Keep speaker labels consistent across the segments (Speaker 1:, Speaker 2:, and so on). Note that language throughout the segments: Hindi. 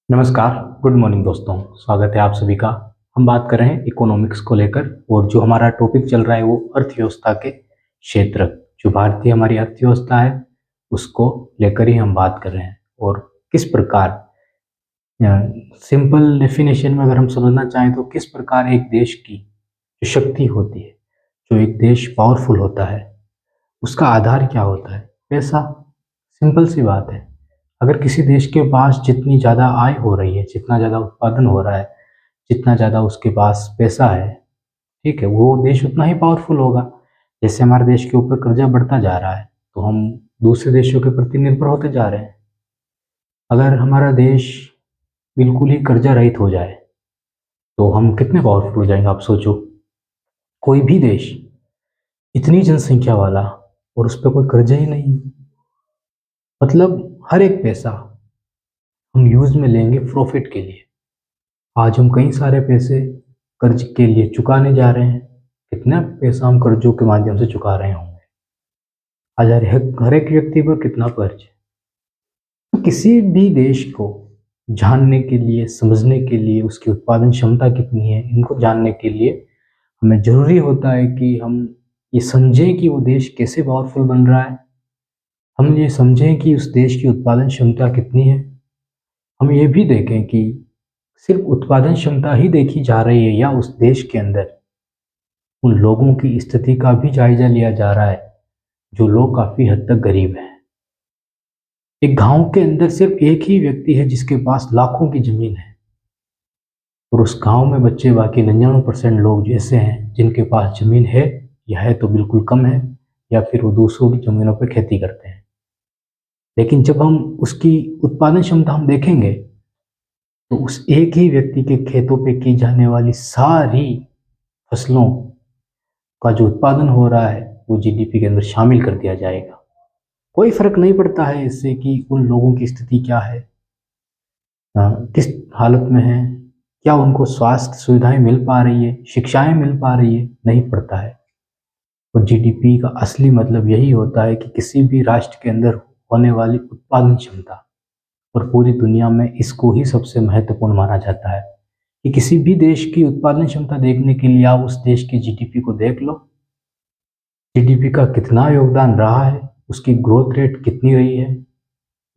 Speaker 1: नमस्कार, गुड मॉर्निंग दोस्तों। स्वागत है आप सभी का। हम बात कर रहे हैं इकोनॉमिक्स को लेकर और जो हमारा टॉपिक चल रहा है वो अर्थव्यवस्था के क्षेत्र। जो भारतीय हमारी अर्थव्यवस्था है उसको लेकर ही हम बात कर रहे हैं और किस प्रकार सिंपल डेफिनेशन में अगर हम समझना चाहें तो किस प्रकार एक देश की जो शक्ति होती है, जो एक देश पावरफुल होता है, उसका आधार क्या होता है? पैसा। सिंपल सी बात है। अगर किसी देश के पास जितनी ज़्यादा आय हो रही है, जितना ज़्यादा उत्पादन हो रहा है, जितना ज़्यादा उसके पास पैसा है, ठीक है, वो देश उतना ही पावरफुल होगा। जैसे हमारे देश के ऊपर कर्जा बढ़ता जा रहा है तो हम दूसरे देशों के प्रति निर्भर होते जा रहे हैं। अगर हमारा देश बिल्कुल ही कर्जा रहित हो जाए तो हम कितने पावरफुल हो जाएंगे, आप सोचो। कोई भी देश इतनी जनसंख्या वाला और उस पर कोई कर्जा ही नहीं, मतलब हर एक पैसा हम यूज में लेंगे प्रॉफिट के लिए। आज हम कई सारे पैसे कर्ज के लिए चुकाने जा रहे हैं। कितना पैसा हम कर्जों के माध्यम से चुका रहे होंगे? आज हर एक व्यक्ति पर कितना कर्ज है? तो किसी भी देश को जानने के लिए, समझने के लिए, उसकी उत्पादन क्षमता कितनी है, इनको जानने के लिए हमें जरूरी होता है कि हम ये समझें कि वो देश कैसे पावरफुल बन रहा है। हम ये समझें कि उस देश की उत्पादन क्षमता कितनी है। हम ये भी देखें कि सिर्फ उत्पादन क्षमता ही देखी जा रही है या उस देश के अंदर उन लोगों की स्थिति का भी जायजा लिया जा रहा है जो लोग काफी हद तक गरीब हैं। एक गांव के अंदर सिर्फ एक ही व्यक्ति है जिसके पास लाखों की जमीन है और उस गांव में बच्चे बाकी 99% लोग ऐसे हैं जिनके पास जमीन है या है तो बिल्कुल कम है, या फिर वो दूसरों की जमीनों पर खेती करते हैं। लेकिन जब हम उसकी उत्पादन क्षमता हम देखेंगे तो उस एक ही व्यक्ति के खेतों पे की जाने वाली सारी फसलों का जो उत्पादन हो रहा है वो जीडीपी के अंदर शामिल कर दिया जाएगा। कोई फर्क नहीं पड़ता है इससे कि उन लोगों की स्थिति क्या है, किस हालत में है, क्या उनको स्वास्थ्य सुविधाएं मिल पा रही है, शिक्षाएं मिल पा रही है, नहीं पड़ता है। और जीडीपी का असली मतलब यही होता है कि किसी भी राष्ट्र के अंदर होने वाली उत्पादन क्षमता, और पूरी दुनिया में इसको ही सबसे महत्वपूर्ण माना जाता है कि किसी भी देश की उत्पादन क्षमता देखने के लिए आप उस देश की जीडीपी को देख लो। जीडीपी का कितना योगदान रहा है, उसकी ग्रोथ रेट कितनी रही है,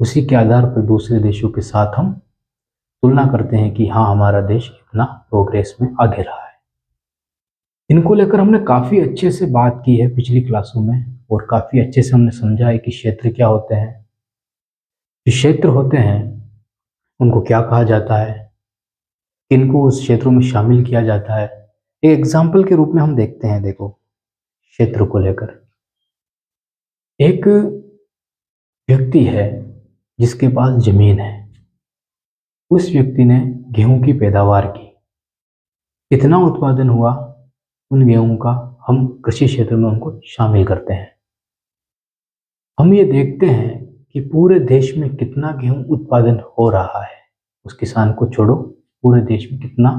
Speaker 1: उसी के आधार पर दूसरे देशों के साथ हम तुलना करते हैं कि हाँ, हमारा देश इतना प्रोग्रेस में आगे रहा है। इनको लेकर हमने काफ़ी अच्छे से बात की है पिछली क्लासों में और काफ़ी अच्छे से हमने समझा है कि क्षेत्र क्या होते हैं, जो क्षेत्र होते हैं उनको क्या कहा जाता है, किनको उस क्षेत्रों में शामिल किया जाता है। एक एग्जाम्पल के रूप में हम देखते हैं। देखो, क्षेत्र को लेकर एक व्यक्ति है जिसके पास जमीन है। उस व्यक्ति ने गेहूं की पैदावार की, कितना उत्पादन हुआ उन गेहूं का, हम कृषि क्षेत्र में उनको शामिल करते हैं। हम ये देखते हैं कि पूरे देश में कितना गेहूं उत्पादन हो रहा है। उस किसान को छोड़ो, पूरे देश में कितना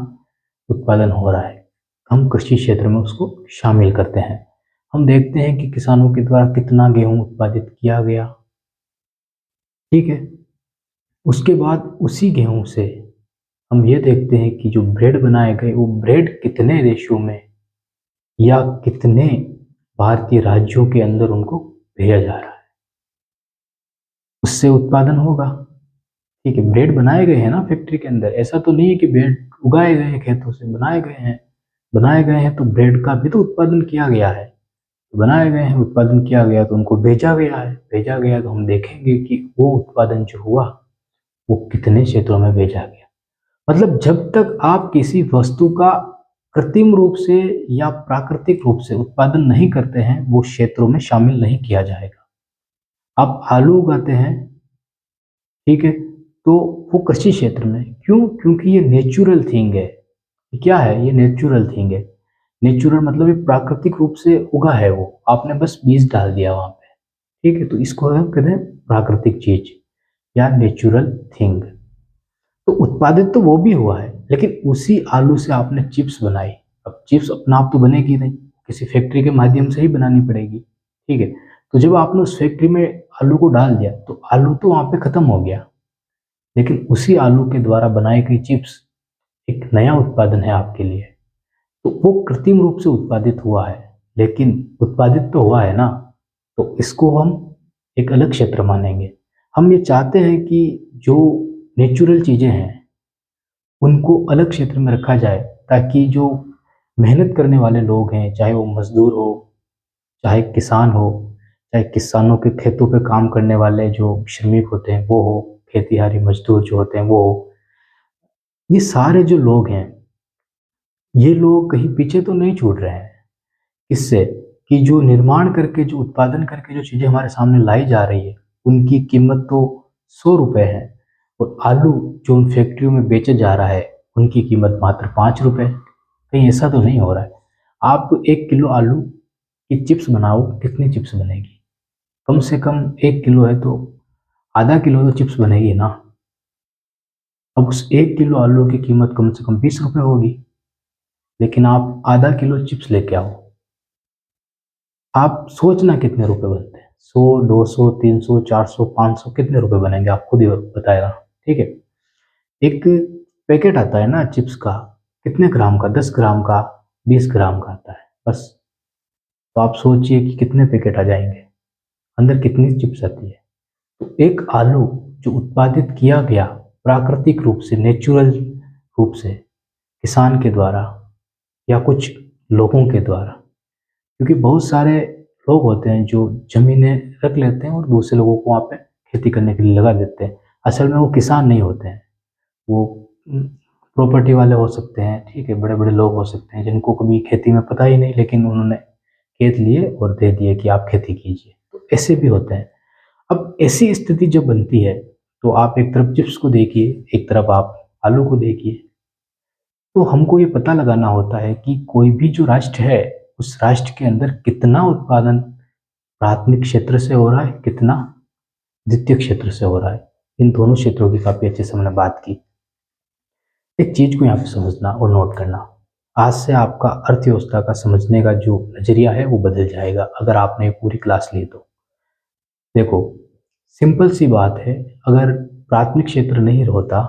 Speaker 1: उत्पादन हो रहा है, हम कृषि क्षेत्र में उसको शामिल करते हैं। हम देखते हैं कि किसानों के द्वारा कितना गेहूं उत्पादित किया गया, ठीक है। उसके बाद उसी गेहूं से हम ये देखते हैं कि जो ब्रेड बनाए गए वो ब्रेड कितने देशों में या कितने भारतीय राज्यों के अंदर उनको भेजा जा रहा है, उससे उत्पादन होगा, ठीक है। ब्रेड बनाए गए हैं ना फैक्ट्री के अंदर, ऐसा तो नहीं है कि ब्रेड उगाए गए हैं, खेतों से बनाए गए हैं। बनाए गए हैं तो ब्रेड का भी तो उत्पादन किया गया है। बनाए गए हैं, उत्पादन किया गया तो उनको भेजा गया है। भेजा गया तो हम देखेंगे कि वो उत्पादन जो हुआ वो कितने क्षेत्रों में भेजा गया। मतलब जब तक आप किसी वस्तु का कृत्रिम रूप से या प्राकृतिक रूप से उत्पादन नहीं करते हैं वो क्षेत्रों में शामिल नहीं किया जाएगा। आप आलू उगाते हैं, ठीक है, तो वो कृषि क्षेत्र में क्यों? क्योंकि ये नेचुरल थिंग है। क्या है? ये नेचुरल थिंग है। नेचुरल मतलब ये प्राकृतिक रूप से उगा है, वो आपने बस बीज डाल दिया वहां पे, ठीक है। तो इसको हम कहते हैं प्राकृतिक चीज या नेचुरल थिंग। तो उत्पादित तो वो भी हुआ है, लेकिन उसी आलू से आपने चिप्स बनाई। अब चिप्स अपना आप तो बनेगी नहीं, किसी फैक्ट्री के माध्यम से ही बनानी पड़ेगी, ठीक है। तो जब आपने उस फैक्ट्री में आलू को डाल दिया तो आलू तो वहां पे खत्म हो गया, लेकिन उसी आलू के द्वारा बनाई गई चिप्स एक नया उत्पादन है आपके लिए। तो वो कृत्रिम रूप से उत्पादित हुआ है, लेकिन उत्पादित तो हुआ है ना, तो इसको हम एक अलग क्षेत्र मानेंगे। हम ये चाहते हैं कि जो नेचुरल चीज़ें हैं उनको अलग क्षेत्र में रखा जाए, ताकि जो मेहनत करने वाले लोग हैं, चाहे वो मजदूर हो, चाहे किसान हो, चाहे किसानों के खेतों पे काम करने वाले जो श्रमिक होते हैं वो हो, खेतीहारी मजदूर जो होते हैं वो हो, ये सारे जो लोग हैं, ये लोग कहीं पीछे तो नहीं छूट रहे हैं इससे, कि जो निर्माण करके, जो उत्पादन करके जो चीज़ें हमारे सामने लाई जा रही है, उनकी कीमत तो 100 रुपये है, और आलू जो उन फैक्ट्रियों में बेचा जा रहा है उनकी कीमत मात्र 5 रुपये। कहीं ऐसा तो नहीं हो रहा है? आप 1 किलो आलू की चिप्स बनाओ, कितनी चिप्स बनेगी? कम से कम 1 किलो है तो आधा किलो तो चिप्स बनेगी ना। अब उस 1 किलो आलू की कीमत कम से कम 20 रुपये होगी, लेकिन आप आधा किलो चिप्स लेके आओ, आप सोचना कितने रुपए बनते हैं? 100, 200, 300, 400, 500, कितने रुपए बनेंगे आप खुद ही बताएगा। ठीक है, एक पैकेट आता है ना चिप्स का, कितने ग्राम का? 10 ग्राम का, 20 ग्राम का आता है बस। तो आप सोचिए कि कितने पैकेट आ जाएंगे, अंदर कितनी चिप्स आती है। तो एक आलू जो उत्पादित किया गया प्राकृतिक रूप से, नेचुरल रूप से, किसान के द्वारा या कुछ लोगों के द्वारा, क्योंकि बहुत सारे लोग होते हैं जो ज़मीनें रख लेते हैं और दूसरे लोगों को वहाँ पे खेती करने के लिए लगा देते हैं। असल में वो किसान नहीं होते हैं, वो प्रॉपर्टी वाले हो सकते हैं, ठीक है, बड़े-बड़े लोग हो सकते हैं जिनको कभी खेती में पता ही नहीं, लेकिन उन्होंने खेत लिए और दे दिए कि आप खेती कीजिए, तो ऐसे भी होते हैं। अब ऐसी स्थिति जब बनती है, तो आप एक तरफ चिप्स को देखिए, एक तरफ आप आलू को देखिए। तो हमको ये पता लगाना होता है कि कोई भी जो राष्ट्र है, उस राष्ट्र के अंदर कितना उत्पादन प्राथमिक क्षेत्र से हो रहा है, कितना द्वितीयक क्षेत्र से हो रहा है। इन दोनों क्षेत्रों की काफ़ी अच्छे से हमने बात की। एक चीज़ को यहाँ पे समझना और नोट करना, आज से आपका अर्थव्यवस्था का समझने का जो नज़रिया है वो बदल जाएगा, अगर आपने ये पूरी क्लास ली तो। देखो, सिंपल सी बात है, अगर प्राथमिक क्षेत्र नहीं होता,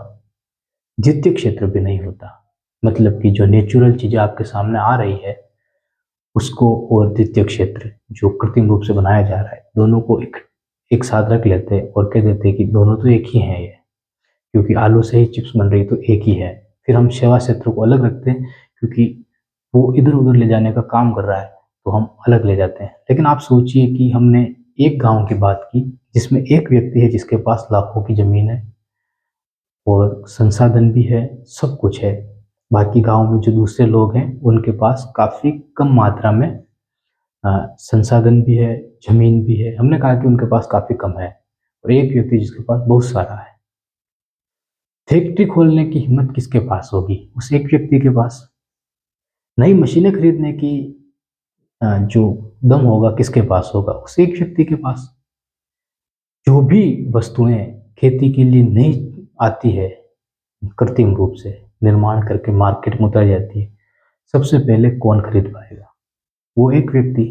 Speaker 1: द्वितीय क्षेत्र भी नहीं होता। मतलब कि जो नेचुरल चीज़ें आपके सामने आ रही है उसको, और द्वितीय क्षेत्र जो कृत्रिम रूप से बनाया जा रहा है, दोनों को एक एक साथ रख लेते और कह देते कि दोनों तो एक ही हैं ये, क्योंकि आलू से ही चिप्स बन रही है तो एक ही है। फिर हम सेवा क्षेत्र को अलग रखते हैं, क्योंकि वो इधर उधर ले जाने का काम कर रहा है तो हम अलग ले जाते हैं। लेकिन आप सोचिए कि हमने एक गांव की बात की जिसमें एक व्यक्ति है जिसके पास लाखों की ज़मीन है और संसाधन भी है, सब कुछ है। बाकी गांव में जो दूसरे लोग हैं उनके पास काफ़ी कम मात्रा में संसाधन भी है, ज़मीन भी है। हमने कहा कि उनके पास काफ़ी कम है, और एक व्यक्ति जिसके पास बहुत सारा है। फैक्ट्री खोलने की हिम्मत किसके पास होगी? उस एक व्यक्ति के पास। नई मशीनें खरीदने की जो दम होगा किसके पास होगा? उस एक व्यक्ति के पास। जो भी वस्तुएं खेती के लिए नहीं आती है, कृत्रिम रूप से निर्माण करके मार्केट में उतारी जाती है, सबसे पहले कौन खरीद पाएगा? वो एक व्यक्ति।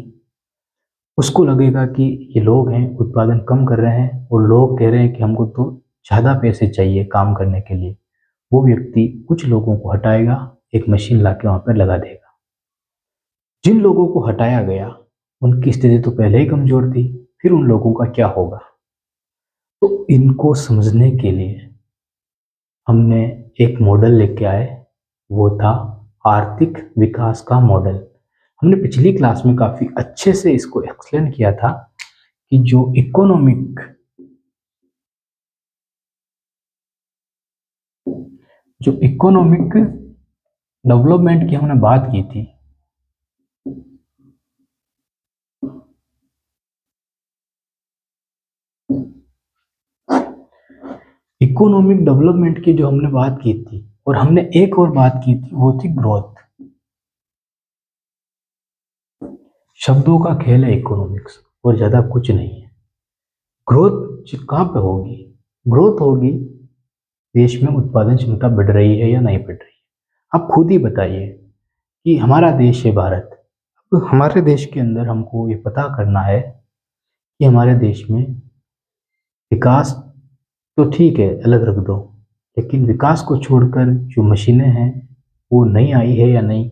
Speaker 1: उसको लगेगा कि ये लोग हैं, उत्पादन कम कर रहे हैं और लोग कह रहे हैं कि हमको तो ज़्यादा पैसे चाहिए काम करने के लिए। वो व्यक्ति कुछ लोगों को हटाएगा, एक मशीन लाके वहाँ पर लगा देगा। जिन लोगों को हटाया गया उनकी स्थिति तो पहले ही कमज़ोर थी, फिर उन लोगों का क्या होगा? तो इनको समझने के लिए हमने एक मॉडल लेके आए, वो था आर्थिक विकास का मॉडल। हमने पिछली क्लास में काफ़ी अच्छे से इसको एक्सप्लेन किया था कि जो इकोनॉमिक डेवलपमेंट की हमने बात की थी, इकोनॉमिक डेवलपमेंट की जो हमने बात की थी, और हमने एक और बात की थी, वो थी ग्रोथ। शब्दों का खेल है इकोनॉमिक्स, और ज़्यादा कुछ नहीं है। ग्रोथ कहाँ पे होगी? ग्रोथ होगी देश में उत्पादन क्षमता बढ़ रही है या नहीं बढ़ रही है। आप खुद ही बताइए कि हमारा देश है भारत। अब हमारे देश के अंदर हमको ये पता करना है कि हमारे देश में विकास तो ठीक है, अलग रख दो, लेकिन विकास को छोड़कर जो मशीनें हैं वो नई आई है या नहीं?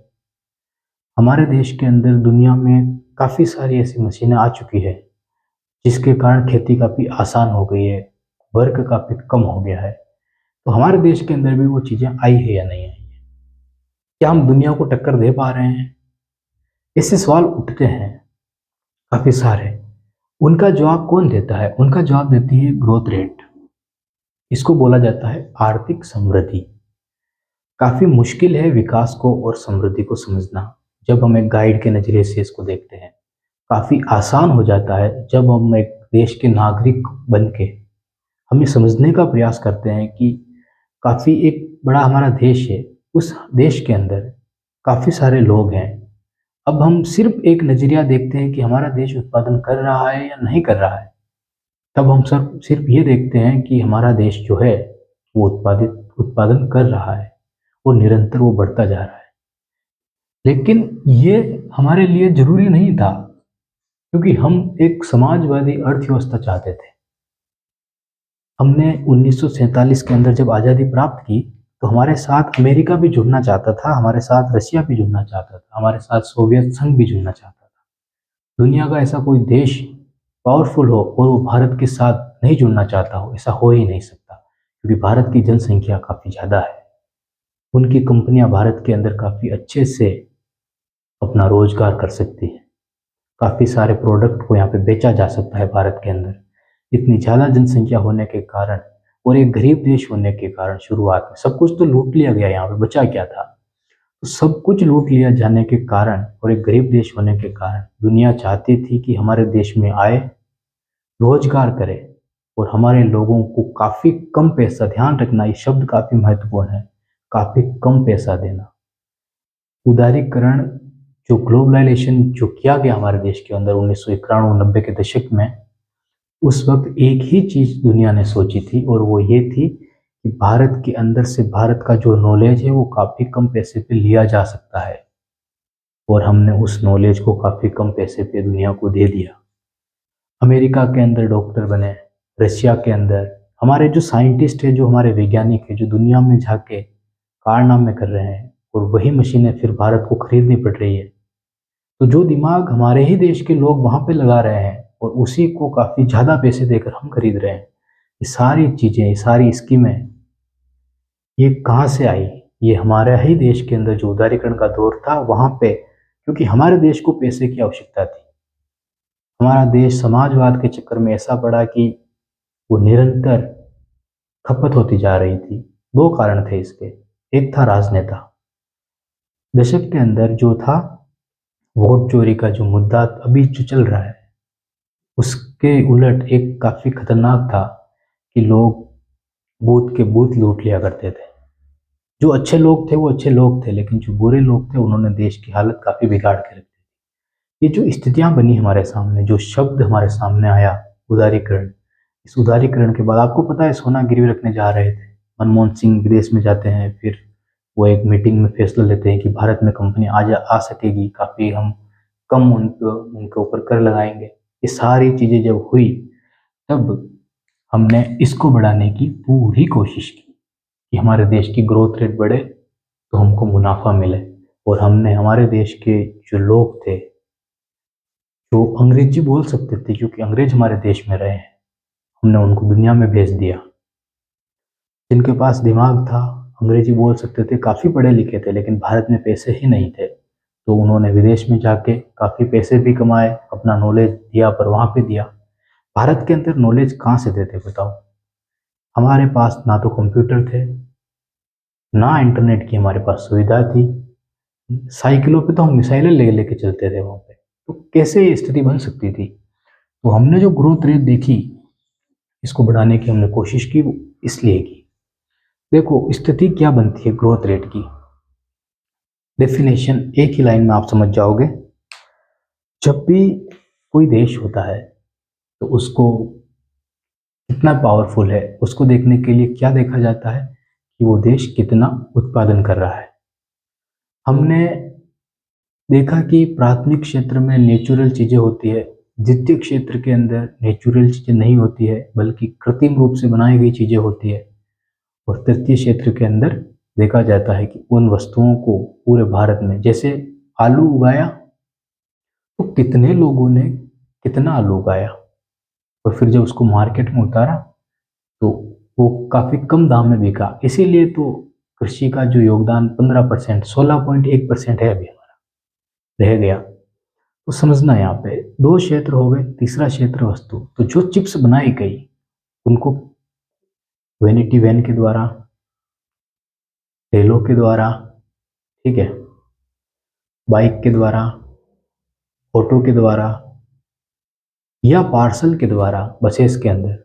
Speaker 1: हमारे देश के अंदर दुनिया में काफ़ी सारी ऐसी मशीनें आ चुकी है जिसके कारण खेती काफ़ी आसान हो गई है, वर्क काफ़ी कम हो गया है। तो हमारे देश के अंदर भी वो चीज़ें आई है या नहीं आई है? क्या हम दुनिया को टक्कर दे पा रहे हैं? इससे सवाल उठते हैं काफ़ी सारे। उनका जवाब कौन देता है? उनका जवाब देती है ग्रोथ रेट। इसको बोला जाता है आर्थिक समृद्धि। काफ़ी मुश्किल है विकास को और समृद्धि को समझना जब हम एक गाइड के नज़रिए से इसको देखते हैं। काफ़ी आसान हो जाता है जब हम एक देश के नागरिक बन के हम ये समझने का प्रयास करते हैं कि काफ़ी एक बड़ा हमारा देश है, उस देश के अंदर काफ़ी सारे लोग हैं। अब हम सिर्फ एक नज़रिया देखते हैं कि हमारा देश उत्पादन कर रहा है या नहीं कर रहा है। तब हम सब सिर्फ ये देखते हैं कि हमारा देश जो है वो उत्पादन कर रहा है और निरंतर वो बढ़ता जा रहा है। लेकिन ये हमारे लिए ज़रूरी नहीं था, क्योंकि हम एक समाजवादी अर्थव्यवस्था चाहते थे। हमने 1947 के अंदर जब आज़ादी प्राप्त की, तो हमारे साथ अमेरिका भी जुड़ना चाहता था, हमारे साथ रशिया भी जुड़ना चाहता था, हमारे साथ सोवियत संघ भी जुड़ना चाहता था। दुनिया का ऐसा कोई देश पावरफुल हो और वो भारत के साथ नहीं जुड़ना चाहता हो, ऐसा हो ही नहीं सकता, क्योंकि भारत की जनसंख्या काफ़ी ज़्यादा है। उनकी कंपनियां भारत के अंदर काफ़ी अच्छे से अपना रोजगार कर सकती है। काफ़ी सारे प्रोडक्ट को यहाँ पे बेचा जा सकता है भारत के अंदर। इतनी ज़्यादा जनसंख्या होने के कारण और एक गरीब देश होने के कारण शुरुआत में सब कुछ तो लूट लिया गया, यहाँ पे बचा क्या था? तो सब कुछ लूट लिया जाने के कारण और एक गरीब देश होने के कारण दुनिया चाहती थी कि हमारे देश में आए, रोजगार करे और हमारे लोगों को काफ़ी कम पैसा, ध्यान रखना ये शब्द काफ़ी महत्वपूर्ण है, काफ़ी कम पैसा देना। उदारीकरण, जो ग्लोबलाइजेशन जो किया गया हमारे देश के अंदर 1991-90 के दशक में, उस वक्त एक ही चीज़ दुनिया ने सोची थी और वो ये थी कि भारत के अंदर से भारत का जो नॉलेज है वो काफ़ी कम पैसे पे लिया जा सकता है, और हमने उस नॉलेज को काफ़ी कम पैसे पे दुनिया को दे दिया। अमेरिका के अंदर डॉक्टर बने, रशिया के अंदर हमारे जो साइंटिस्ट हैं, जो हमारे वैज्ञानिक हैं, जो दुनिया में जाके कारनामे कर रहे हैं, और वही मशीनें फिर भारत को खरीदनी पड़ रही है। तो जो दिमाग हमारे ही देश के लोग वहाँ पे लगा रहे हैं और उसी को काफ़ी ज़्यादा पैसे देकर हम खरीद रहे हैं, ये सारी चीज़ें, ये सारी स्कीमें, ये कहाँ से आई? ये हमारे ही देश के अंदर जो उदारीकरण का दौर था वहाँ पे, क्योंकि हमारे देश को पैसे की आवश्यकता थी। हमारा देश समाजवाद के चक्कर में ऐसा पड़ा कि वो निरंतर खपत होती जा रही थी। दो कारण थे इसके। एक था राजनेता। दशक के अंदर जो था वोट चोरी का जो मुद्दा अभी जो चल रहा है, उसके उलट एक काफ़ी खतरनाक था कि लोग बूथ के बूथ लूट लिया करते थे। जो अच्छे लोग थे वो अच्छे लोग थे, लेकिन जो बुरे लोग थे उन्होंने देश की हालत काफ़ी बिगाड़ के रख दी। ये जो स्थितियाँ बनी हमारे सामने, जो शब्द हमारे सामने आया, उदारीकरण, इस उदारीकरण के बाद आपको पता है सोना गिरवी रखने जा रहे थे। मनमोहन सिंह विदेश में जाते हैं, फिर वो एक मीटिंग में फैसला लेते हैं कि भारत में कंपनी आ सकेगी, काफ़ी हम कम उनके ऊपर कर लगाएंगे। ये सारी चीज़ें जब हुई, तब हमने इसको बढ़ाने की पूरी कोशिश की कि हमारे देश की ग्रोथ रेट बढ़े तो हमको मुनाफा मिले। और हमने हमारे देश के जो लोग थे, जो अंग्रेजी बोल सकते थे, क्योंकि अंग्रेज हमारे देश में रहे हैं, हमने उनको दुनिया में भेज दिया। जिनके पास दिमाग था, अंग्रेजी बोल सकते थे, काफ़ी पढ़े लिखे थे, लेकिन भारत में पैसे ही नहीं थे, तो उन्होंने विदेश में जाके काफ़ी पैसे भी कमाए, अपना नॉलेज दिया, पर वहाँ पे दिया। भारत के अंदर नॉलेज कहाँ से देते बताओ? हमारे पास ना तो कंप्यूटर थे, ना इंटरनेट की हमारे पास सुविधा थी। साइकिलों पे तो हम मिसाइलें ले लेके चलते थे वहाँ पे। तो कैसे ये स्थिति बन सकती थी? तो हमने जो ग्रोथ रेट देखी, इसको बढ़ाने की हमने कोशिश की, वो इसलिए की। देखो स्थिति क्या बनती है ग्रोथ रेट की, डेफिनेशन एक ही लाइन में आप समझ जाओगे। जब भी कोई देश होता है तो उसको कितना पावरफुल है, उसको देखने के लिए क्या देखा जाता है कि वो देश कितना उत्पादन कर रहा है। हमने देखा कि प्राथमिक क्षेत्र में नेचुरल चीज़ें होती है, द्वितीय क्षेत्र के अंदर नेचुरल चीजें नहीं होती है बल्कि कृत्रिम रूप से बनाई गई चीजें होती है। और तृतीय क्षेत्र के अंदर देखा जाता है कि उन वस्तुओं को पूरे भारत में, जैसे आलू उगाया तो कितने लोगों ने कितना आलू उगाया और फिर जब उसको मार्केट में उतारा तो वो काफी कम दाम में बिका। इसीलिए तो कृषि का जो योगदान 15%, 16.1% है अभी हमारा रह गया। तो समझना यहाँ पे दो क्षेत्र हो गए, तीसरा क्षेत्र वस्तु। तो जो चिप्स बनाई गई उनको वेनिटी वैन के द्वारा, रेलों के द्वारा, ठीक है, बाइक के द्वारा, ऑटो के द्वारा या पार्सल के द्वारा बसेस के अंदर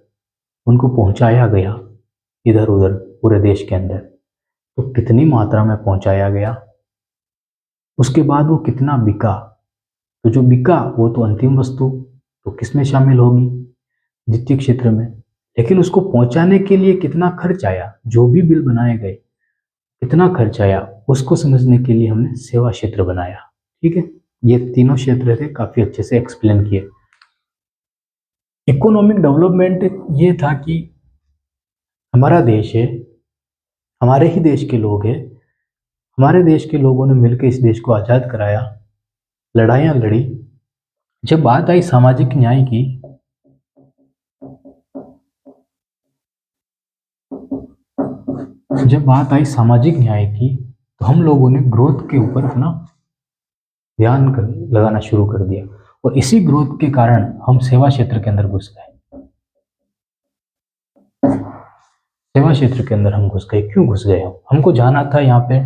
Speaker 1: उनको पहुंचाया गया इधर उधर पूरे देश के अंदर। तो कितनी मात्रा में पहुंचाया गया, उसके बाद वो कितना बिका। तो जो बिका वो तो अंतिम वस्तु तो किसमें शामिल होगी, द्वितीय क्षेत्र में। लेकिन उसको पहुंचाने के लिए कितना खर्च आया, जो भी बिल बनाए गए कितना खर्च आया, उसको समझने के लिए हमने सेवा क्षेत्र बनाया। ठीक है, ये तीनों क्षेत्र थे, काफी अच्छे से एक्सप्लेन किए। इकोनॉमिक डेवलपमेंट ये था कि हमारा देश है, हमारे ही देश के लोग हैं, हमारे देश के लोगों ने मिलकर इस देश को आज़ाद कराया, लड़ाइयाँ लड़ी। जब बात आई सामाजिक न्याय की, तो हम लोगों ने ग्रोथ के ऊपर अपना ध्यान लगाना शुरू कर दिया और इसी ग्रोथ के कारण हम सेवा क्षेत्र के अंदर घुस गए। सेवा क्षेत्र के अंदर हम घुस गए। क्यों घुस गए? हमको जाना था यहाँ पे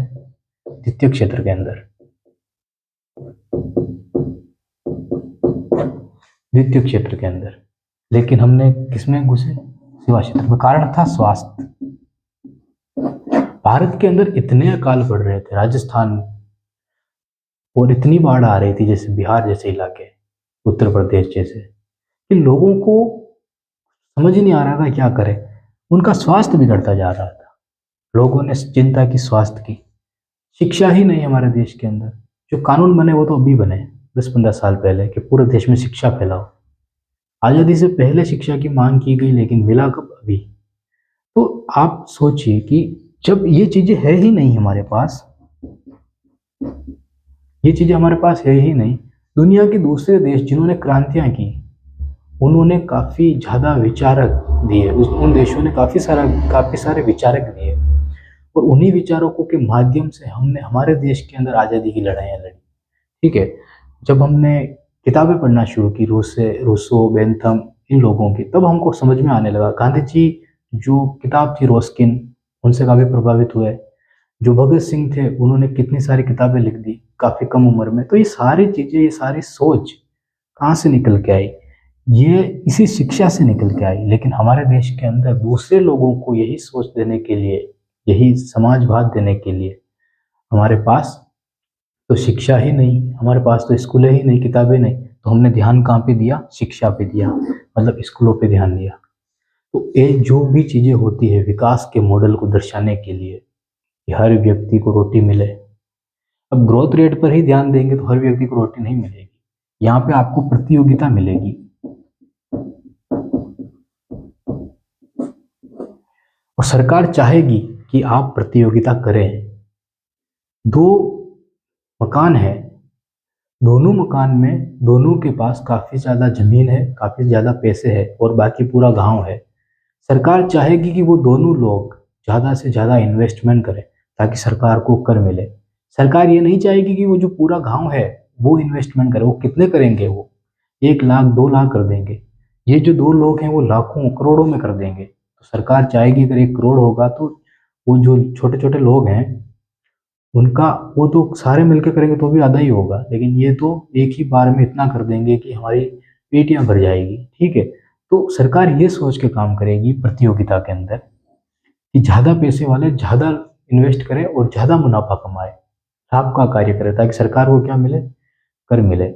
Speaker 1: द्वितीय क्षेत्र के अंदर, द्वितीय क्षेत्र के अंदर, लेकिन हमने किसमें घुसे? सेवा क्षेत्र में। कारण था स्वास्थ्य। भारत के अंदर इतने अकाल पड़ रहे थे राजस्थान में, और इतनी बाढ़ आ रही थी जैसे बिहार जैसे इलाके, उत्तर प्रदेश जैसे, कि लोगों को समझ ही नहीं आ रहा था क्या करें। उनका स्वास्थ्य बिगड़ता जा रहा था। लोगों ने चिंता की स्वास्थ्य की। शिक्षा ही नहीं हमारे देश के अंदर। जो कानून बने वो तो अभी बने 10-15 साल पहले कि पूरे देश में शिक्षा फैलाओ। आज़ादी से पहले शिक्षा की मांग की गई, लेकिन मिला कब? अभी। तो आप सोचिए कि जब ये चीजें है ही नहीं हमारे पास, ये चीजें हमारे पास है ही नहीं, दुनिया के दूसरे देश जिन्होंने क्रांतियां की उन्होंने काफी ज्यादा विचारक दिए, उन देशों ने काफी सारे विचारक दिए, और उन्हीं विचारकों के माध्यम से हमने हमारे देश के अंदर आज़ादी की लड़ाइयाँ लड़ी। ठीक है, जब हमने किताबें पढ़ना शुरू की, रूसो, बेंथम, इन लोगों की, तब हमको समझ में आने लगा। गांधी जी जो किताब थी रोस्किन, उनसे काफ़ी प्रभावित हुए। जो भगत सिंह थे उन्होंने कितनी सारी किताबें लिख दी काफ़ी कम उम्र में। तो ये सारी चीज़ें, ये सारी सोच कहाँ से निकल के आई? ये इसी शिक्षा से निकल के आई। लेकिन हमारे देश के अंदर दूसरे लोगों को यही सोच देने के लिए, यही समाजवाद देने के लिए हमारे पास तो शिक्षा ही नहीं, हमारे पास तो स्कूलें ही नहीं, किताबें नहीं। तो हमने ध्यान कहाँ पे दिया? शिक्षा पे दिया, मतलब स्कूलों पे ध्यान दिया। तो ये जो भी चीज़ें होती है विकास के मॉडल को दर्शाने के लिए कि हर व्यक्ति को रोटी मिले। अब ग्रोथ रेट पर ही ध्यान देंगे तो हर व्यक्ति को रोटी नहीं मिलेगी। यहाँ पे आपको प्रतियोगिता मिलेगी, और सरकार चाहेगी कि आप प्रतियोगिता करें। दो मकान है, दोनों मकान में दोनों के पास काफी ज्यादा जमीन है, काफी ज्यादा पैसे है, और बाकी पूरा गांव है। सरकार चाहेगी कि वो दोनों लोग ज्यादा से ज्यादा इन्वेस्टमेंट करें ताकि सरकार को कर मिले। सरकार ये नहीं चाहेगी कि वो जो पूरा गांव है वो इन्वेस्टमेंट करे। वो कितने करेंगे? वो 1 लाख 2 लाख कर देंगे। ये जो दो लोग हैं वो लाखों करोड़ों में कर देंगे। तो सरकार चाहेगी अगर 1 करोड़ होगा तो वो जो छोटे छोटे लोग हैं उनका, वो तो सारे मिलकर करेंगे तो भी आधा ही होगा, लेकिन ये तो एक ही बार में इतना कर देंगे कि हमारी पेटियां भर जाएगी। ठीक है, तो सरकार ये सोच के काम करेगी प्रतियोगिता के अंदर कि ज्यादा पैसे वाले ज्यादा इन्वेस्ट करें और ज्यादा मुनाफा कमाए, लाभ का कार्य करे, ताकि सरकार को क्या मिले? कर मिले।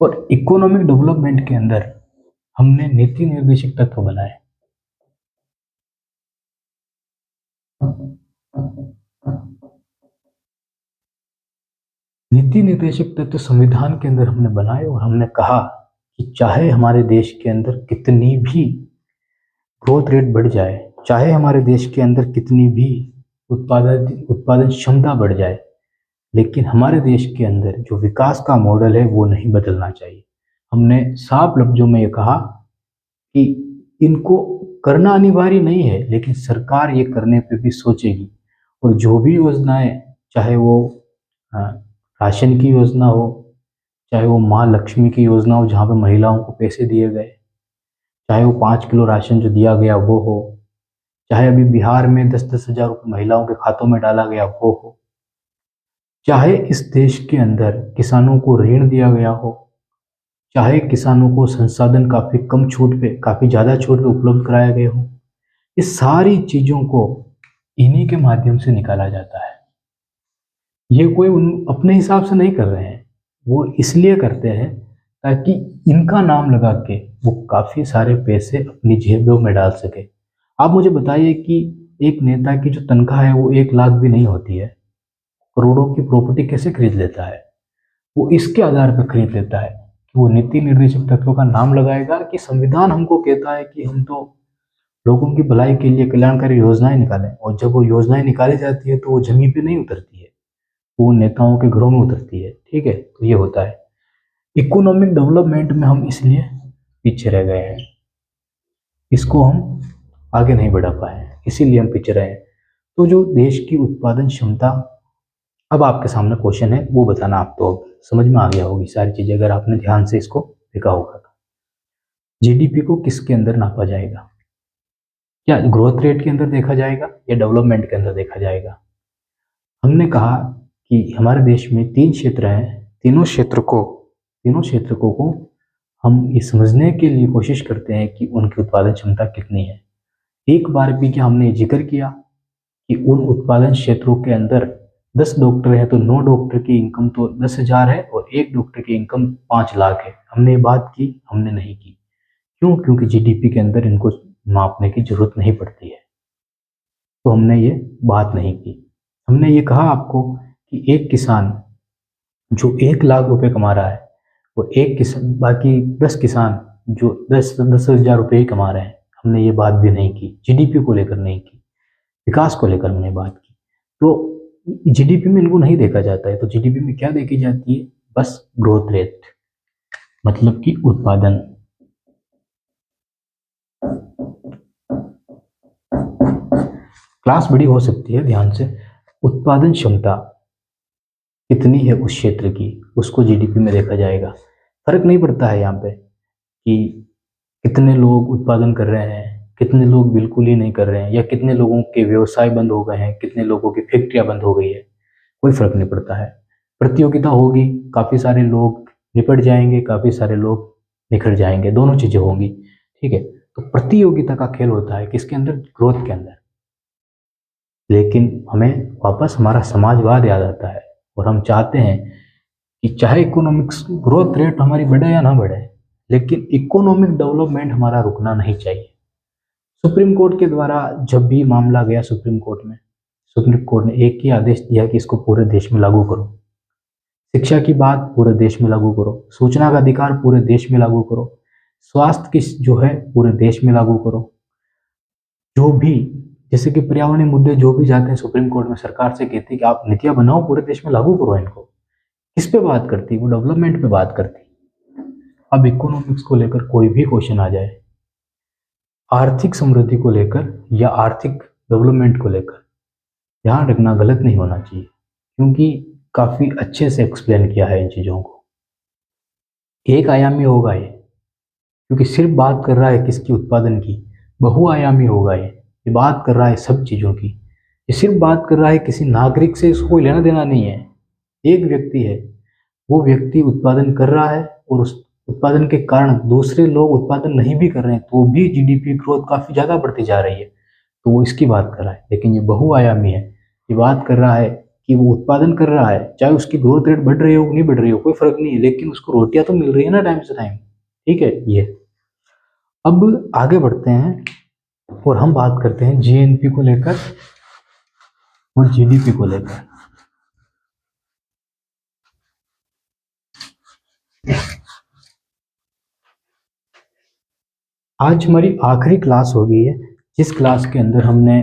Speaker 1: और इकोनॉमिक डेवलपमेंट के अंदर हमने नीति निर्देशक तत्व बनाए। नीति निर्देशक तत्व संविधान के अंदर हमने बनाए और हमने कहा कि चाहे हमारे देश के अंदर कितनी भी ग्रोथ रेट बढ़ जाए, चाहे हमारे देश के अंदर कितनी भी उत्पादन क्षमता बढ़ जाए, लेकिन हमारे देश के अंदर जो विकास का मॉडल है वो नहीं बदलना चाहिए। हमने साफ लफ्जों में ये कहा कि इनको करना अनिवार्य नहीं है, लेकिन सरकार ये करने पे भी सोचेगी। और जो भी योजनाएं, चाहे वो अ, राशन की योजना हो, चाहे वो माँ लक्ष्मी की योजना हो जहाँ पे महिलाओं को पैसे दिए गए, चाहे वो 5 किलो राशन जो दिया गया वो हो, चाहे अभी बिहार में 10-10 हज़ार रुपये महिलाओं के खातों में डाला गया वो हो, चाहे इस देश के अंदर किसानों को ऋण दिया गया हो, चाहे किसानों को संसाधन काफ़ी कम छूट पे, काफ़ी ज़्यादा छूट पे उपलब्ध कराया गया हो, ये सारी चीज़ों को इन्हीं के माध्यम से निकाला जाता है। ये कोई उन अपने हिसाब से नहीं कर रहे हैं, वो इसलिए करते हैं ताकि इनका नाम लगा के वो काफ़ी सारे पैसे अपनी जेबों में डाल सके। आप मुझे बताइए कि एक नेता की जो तनख्वाह है वो 1 लाख भी नहीं होती है, करोड़ों की प्रॉपर्टी कैसे खरीद लेता है? वो इसके आधार पर खरीद लेता है कि वो नीति निर्देशक तत्वों का नाम लगाएगा कि संविधान हमको कहता है कि हम तो लोगों की भलाई के लिए कल्याणकारी योजनाएं निकालें, और जब वो योजनाएं निकाली जाती है तो वो जमीन पे नहीं उतरती है, वो नेताओं के घरों में उतरती है। ठीक है, तो ये होता है। इकोनॉमिक डेवलपमेंट में हम इसलिए पीछे रह गए हैं, इसको हम आगे नहीं बढ़ा पाए हैं, इसीलिए हम पीछे रहे हैं। तो जो देश की उत्पादन क्षमता, अब आपके सामने क्वेश्चन है वो बताना। आप तो अब समझ में आ गया होगी सारी चीजें अगर आपने ध्यान से इसको देखा होगा। जीडीपी को किसके अंदर नापा जाएगा? क्या ग्रोथ रेट के अंदर देखा जाएगा या डेवलपमेंट के अंदर देखा जाएगा? हमने कहा कि हमारे देश में 3 क्षेत्र हैं, तीनों क्षेत्रों को हम ये समझने के लिए कोशिश करते हैं कि उनकी उत्पादन क्षमता कितनी है। एक बार भी क्या हमने जिक्र किया कि उन उत्पादन क्षेत्रों के अंदर 10 डॉक्टर हैं तो 9 डॉक्टर की इनकम तो 10,000 है और एक डॉक्टर की इनकम 5 लाख है? हमने ये बात की? हमने नहीं की। क्यों? क्योंकि जीडीपी के अंदर इनको मापने की जरूरत नहीं पड़ती है, तो हमने ये बात नहीं की। हमने ये कहा आपको कि एक किसान जो 1 लाख रुपए कमा रहा है, वो एक किसान, बाकी 10 किसान जो 10-10 हज़ार रुपये ही कमा रहे हैं, हमने ये बात भी नहीं की। जीडीपी को लेकर नहीं की, विकास को लेकर हमने बात की। तो जीडीपी में इनको नहीं देखा जाता है, तो जीडीपी में क्या देखी जाती है? बस ग्रोथ रेट, मतलब कि उत्पादन। क्लास बड़ी हो सकती है, ध्यान से। उत्पादन क्षमता कितनी है उस क्षेत्र की, उसको जीडीपी में देखा जाएगा। फर्क नहीं पड़ता है यहाँ पे कि कितने लोग उत्पादन कर रहे हैं, कितने लोग बिल्कुल ही नहीं कर रहे हैं, या कितने लोगों के व्यवसाय बंद हो गए हैं, कितने लोगों की फैक्ट्रियां बंद हो गई है। कोई फर्क नहीं पड़ता है। प्रतियोगिता होगी, काफी सारे लोग निपट जाएंगे, काफी सारे लोग निखर जाएंगे, दोनों चीजें होंगी। ठीक है, तो प्रतियोगिता का खेल होता है किसके अंदर? ग्रोथ के अंदर। लेकिन हमें वापस हमारा समाजवाद याद आता है, और हम चाहते हैं कि चाहे इकोनॉमिक्स ग्रोथ रेट हमारी बढ़े या ना बढ़े, लेकिन इकोनॉमिक डेवलपमेंट हमारा रुकना नहीं चाहिए। सुप्रीम कोर्ट के द्वारा जब भी मामला गया सुप्रीम कोर्ट में, सुप्रीम कोर्ट ने एक ही आदेश दिया कि इसको पूरे देश में लागू करो। शिक्षा की बात पूरे देश में लागू करो, सूचना का अधिकार पूरे देश में लागू करो, स्वास्थ्य की जो है पूरे देश में लागू करो। जो भी, जैसे कि पर्यावरणीय मुद्दे जो भी जाते हैं सुप्रीम कोर्ट में, सरकार से कहते हैं कि आप नीतियां बनाओ, पूरे देश में लागू करो इनको। किस पे बात करती? वो डेवलपमेंट पे बात करती। अब इकोनॉमिक्स को लेकर कोई भी क्वेश्चन आ जाए, आर्थिक समृद्धि को लेकर या आर्थिक डेवलपमेंट को लेकर, ध्यान रखना गलत नहीं होना चाहिए, क्योंकि काफी अच्छे से एक्सप्लेन किया है इन चीजों को। एक आयामी होगा ये, क्योंकि सिर्फ बात कर रहा है किसकी? उत्पादन की। बहुआयामी होगा ये बात कर रहा है सब चीजों की। ये सिर्फ बात कर रहा है किसी नागरिक से, इसको कोई लेना देना नहीं है। एक व्यक्ति है, वो व्यक्ति उत्पादन कर रहा है, और उस उत्पादन के कारण दूसरे लोग उत्पादन नहीं भी कर रहे हैं तो भी जीडीपी ग्रोथ काफी ज्यादा बढ़ती जा रही है, तो वो इसकी बात कर रहा है। लेकिन ये बहुआयामी है, ये बात कर रहा है कि वो उत्पादन कर रहा है, चाहे उसकी ग्रोथ रेट बढ़ रही हो नहीं बढ़ रही हो, कोई फर्क नहीं है, लेकिन उसको रोटियां तो मिल रही है ना टाइम से टाइम। ठीक है ये। अब आगे बढ़ते हैं और हम बात करते हैं जीएनपी को लेकर और जीडीपी को लेकर। आज हमारी आखिरी क्लास हो गई है, जिस क्लास के अंदर हमने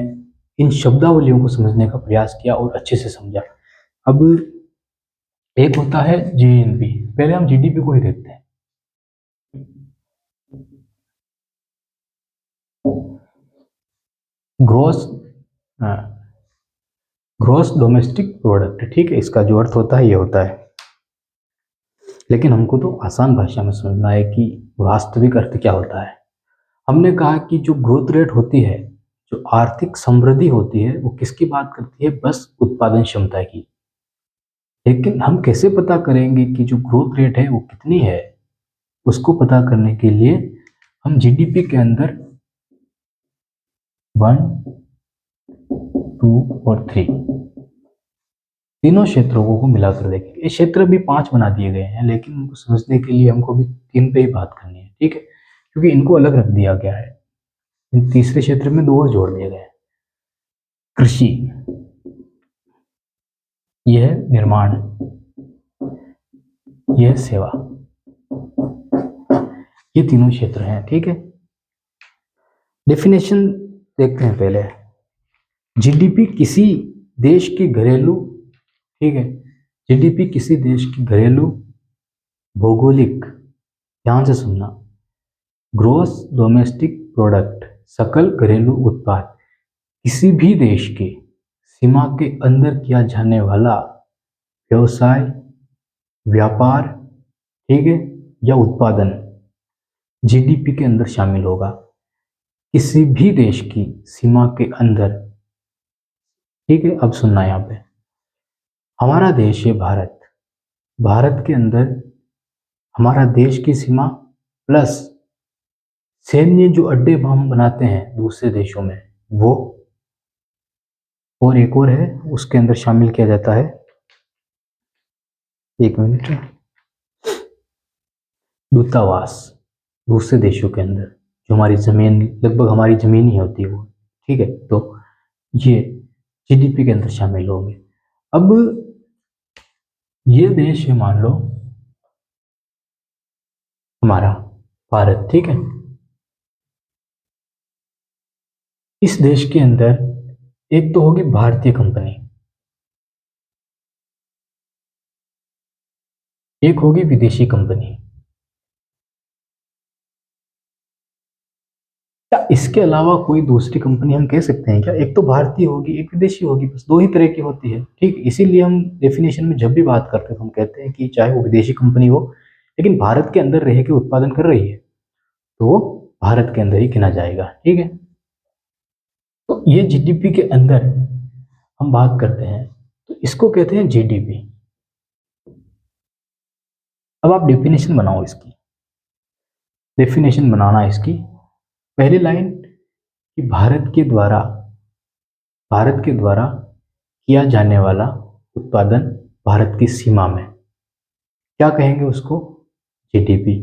Speaker 1: इन शब्दावलियों को समझने का प्रयास किया और अच्छे से समझा। अब एक होता है जीएनपी, पहले हम जीडीपी को ही देखते हैं। ग्रोस ग्रोस डोमेस्टिक प्रोडक्ट, ठीक है, इसका जो अर्थ होता है ये होता है, लेकिन हमको तो आसान भाषा में समझना है कि वास्तविक अर्थ क्या होता है। हमने कहा कि जो ग्रोथ रेट होती है, जो आर्थिक समृद्धि होती है, वो किसकी बात करती है? बस उत्पादन क्षमता की। लेकिन हम कैसे पता करेंगे कि जो ग्रोथ रेट है वो कितनी है? उसको पता करने के लिए हम जीडीपी के अंदर 1, 2 और 3 तीनों क्षेत्रों को मिलाकर देखेंगे। ये क्षेत्र भी 5 बना दिए गए हैं, लेकिन उनको समझने के लिए हमको भी 3 पे ही बात करनी है, ठीक है, क्योंकि इनको अलग रख दिया गया है। इन तीसरे क्षेत्र में 2 और जोड़ दिए गए हैं। कृषि, यह निर्माण, यह सेवा, ये तीनों क्षेत्र हैं, ठीक है। डेफिनेशन देखते हैं पहले। जीडीपी किसी देश की घरेलू, ठीक है, जीडीपी किसी देश की घरेलू भौगोलिक, ध्यान से सुनना, ग्रोस डोमेस्टिक प्रोडक्ट, सकल घरेलू उत्पाद, किसी भी देश के सीमा के अंदर किया जाने वाला व्यवसाय, व्यापार, ठीक है, या उत्पादन जीडीपी के अंदर शामिल होगा। किसी भी देश की सीमा के अंदर, ठीक है। अब सुनना यहाँ पे, हमारा देश है भारत, भारत के अंदर हमारा देश की सीमा प्लस सैन्य जो अड्डे हम बनाते हैं दूसरे देशों में, वो और एक और है, उसके अंदर शामिल किया जाता है, एक मिनट, दूतावास दूसरे देशों के अंदर, जो हमारी जमीन, लगभग हमारी जमीन ही होती है वो, ठीक है। तो ये जीडीपी के अंदर शामिल होंगे। अब ये देश है, मान लो हमारा भारत, ठीक है। इस देश के अंदर एक तो होगी भारतीय कंपनी, एक होगी विदेशी कंपनी। क्या इसके अलावा कोई दूसरी कंपनी हम कह सकते हैं क्या? एक तो भारतीय होगी, एक विदेशी होगी, बस 2 ही तरह की होती है, ठीक। इसीलिए हम डेफिनेशन में जब भी बात करते हैं तो हम कहते हैं कि चाहे वो विदेशी कंपनी हो, लेकिन भारत के अंदर रह के उत्पादन कर रही है, तो वो भारत के अंदर ही गिना जाएगा, ठीक है। तो ये जीडीपी के अंदर हम बात करते हैं, तो इसको कहते हैं जीडीपी। अब आप डेफिनेशन बनाओ इसकी, डेफिनेशन बनाना इसकी। पहली लाइन कि भारत के द्वारा किया जाने वाला उत्पादन भारत की सीमा में, क्या कहेंगे उसको? जीडीपी।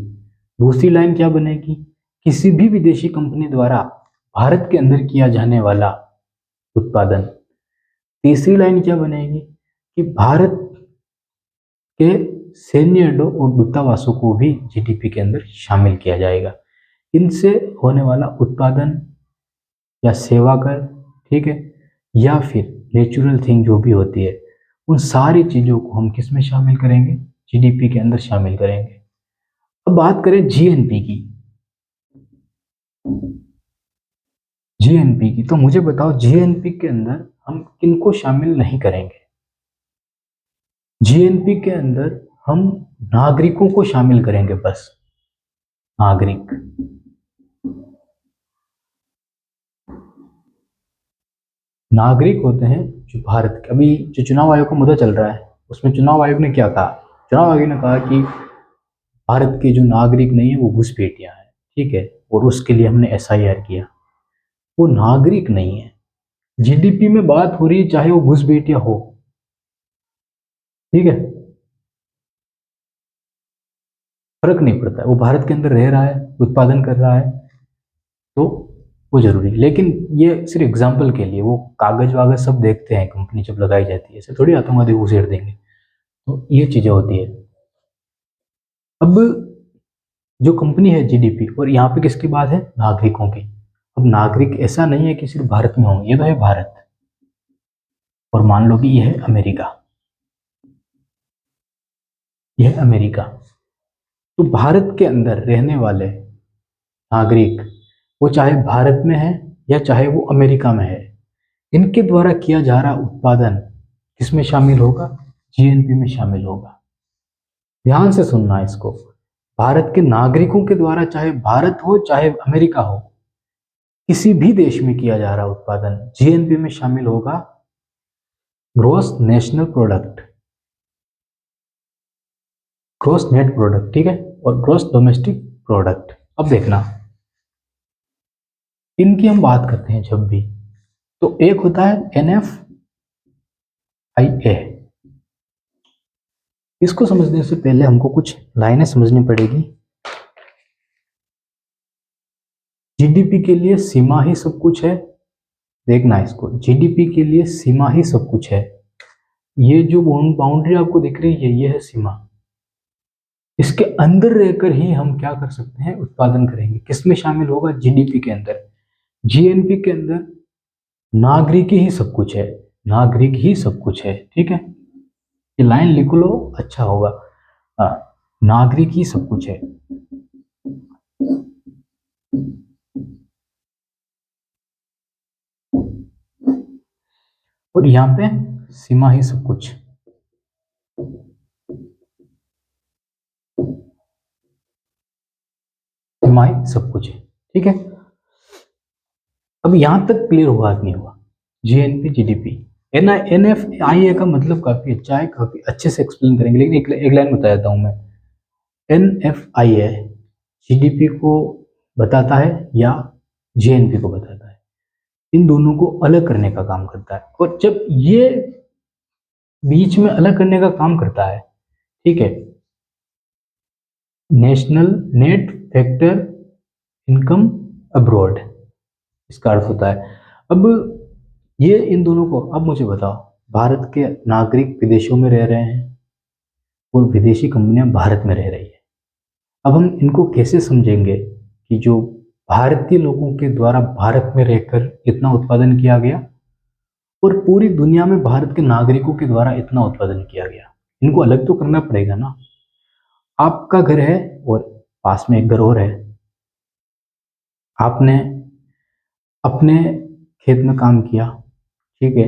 Speaker 1: दूसरी लाइन क्या बनेगी? किसी भी विदेशी कंपनी द्वारा भारत के अंदर किया जाने वाला उत्पादन। तीसरी लाइन क्या बनेगी? कि भारत के सैन्य अड्डों और दूतावासों को भी जीडीपी के अंदर शामिल किया जाएगा। इनसे होने वाला उत्पादन या सेवा कर, ठीक है, या फिर नेचुरल थिंग जो भी होती है, उन सारी चीज़ों को हम किस में शामिल करेंगे? जीडीपी के अंदर शामिल करेंगे। अब बात करें जीएनपी की, जीएनपी की, तो मुझे बताओ जीएनपी के अंदर हम किनको शामिल नहीं करेंगे? जीएनपी के अंदर हम नागरिकों को शामिल करेंगे, बस नागरिक। नागरिक होते हैं जो भारत के, अभी जो चुनाव आयोग का मुद्दा चल रहा है, उसमें चुनाव आयोग ने क्या कहा? चुनाव आयोग ने कहा कि भारत के जो नागरिक नहीं है वो घुसपैठिया है, ठीक है, और उसके लिए हमने एसआईआर किया। वो नागरिक नहीं है। जीडीपी में बात हो रही है चाहे वो घुसपैठिया हो, ठीक है, फर्क नहीं पड़ता है, वो भारत के अंदर रह रहा है, उत्पादन कर रहा है, तो वो जरूरी है। लेकिन ये सिर्फ एग्जाम्पल के लिए, वो कागज वागज सब देखते हैं कंपनी जब लगाई जाती है, ऐसे थोड़ी आतंकवादी घुसेड़ देंगे। तो ये चीजें होती है। अब जो कंपनी है जीडीपी, और यहाँ पे किसकी बात है, नागरिकों की। अब नागरिक ऐसा नहीं है कि सिर्फ भारत में होंगे, ये तो है भारत, और मान लो कि ये है अमेरिका, यह है अमेरिका। तो भारत के अंदर रहने वाले नागरिक, वो चाहे भारत में है या चाहे वो अमेरिका में है, इनके द्वारा किया जा रहा उत्पादन किसमें शामिल होगा, जीएनपी में शामिल होगा। ध्यान से सुनना इसको, भारत के नागरिकों के द्वारा, चाहे भारत हो चाहे अमेरिका हो, किसी भी देश में किया जा रहा उत्पादन जीएनपी में शामिल होगा, gross national product, gross net product, ठीक है, और ग्रोस डोमेस्टिक प्रोडक्ट। अब देखना, इनकी हम बात करते हैं जब भी, तो एक होता है NFIA। इसको समझने से पहले हमको कुछ लाइनें समझनी पड़ेगी। जीडीपी के लिए सीमा ही सब कुछ है, देखना इसको, जीडीपी के लिए सीमा ही सब कुछ है। ये जो बाउंड्री आपको दिख रही है, ये है सीमा, इसके अंदर रहकर ही हम क्या कर सकते हैं, उत्पादन करेंगे। किसमें शामिल होगा, जीडीपी के अंदर, जीएनपी के अंदर। नागरिक ही सब कुछ है, नागरिक ही सब कुछ है, ठीक है, ये लाइन लिख लो, अच्छा होगा। हाँ, नागरिक ही सब कुछ है। और यहाँ पे सीमा ही सब कुछ, सीमा ही सब कुछ है, ठीक है। अब यहां तक क्लियर हुआ कि नहीं हुआ, जीएनपी जीडीपी। NFIA का मतलब काफी अच्छा है, काफी अच्छे से एक्सप्लेन करेंगे, लेकिन एक लाइन बता देता हूं मैं। NFIA जीडीपी को बताता है या जीएनपी को बताता है, इन दोनों को अलग करने का काम करता है। और जब ये बीच में अलग करने का काम करता है, ठीक है, national net factor income abroad, इसका अर्थ होता है। अब ये इन दोनों को, अब मुझे बताओ, भारत के नागरिक विदेशों में रह रहे हैं और विदेशी कंपनियां भारत में रह रही है। अब हम इनको कैसे समझेंगे कि जो भारतीय लोगों के द्वारा भारत में रहकर इतना उत्पादन किया गया और पूरी दुनिया में भारत के नागरिकों के द्वारा इतना उत्पादन किया गया, इनको अलग तो करना पड़ेगा ना। आपका घर है और पास में एक घर और है, आपने अपने खेत में काम किया, ठीक है,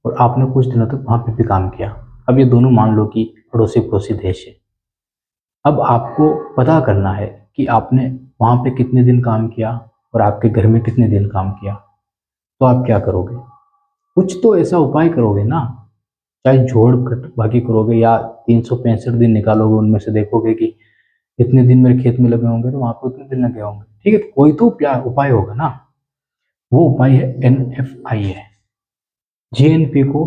Speaker 1: और आपने कुछ दिनों तक वहां पे भी काम किया। अब ये दोनों मान लो कि पड़ोसी पड़ोसी देश है। अब आपको पता करना है कि आपने वहां पे कितने दिन काम किया और आपके घर में कितने दिन काम किया। तो आप क्या करोगे, कुछ तो ऐसा उपाय करोगे ना, चाहे जोड़ घट बाकी करोगे या 365 दिन निकालोगे, उनमें से देखोगे कि इतने दिन मेरे खेत में लगे होंगे तो वहां पे उतने दिन लगे होंगे, ठीक है, तो कोई तो उपाय होगा ना। वो उपाय है NFIA, जीएनपी को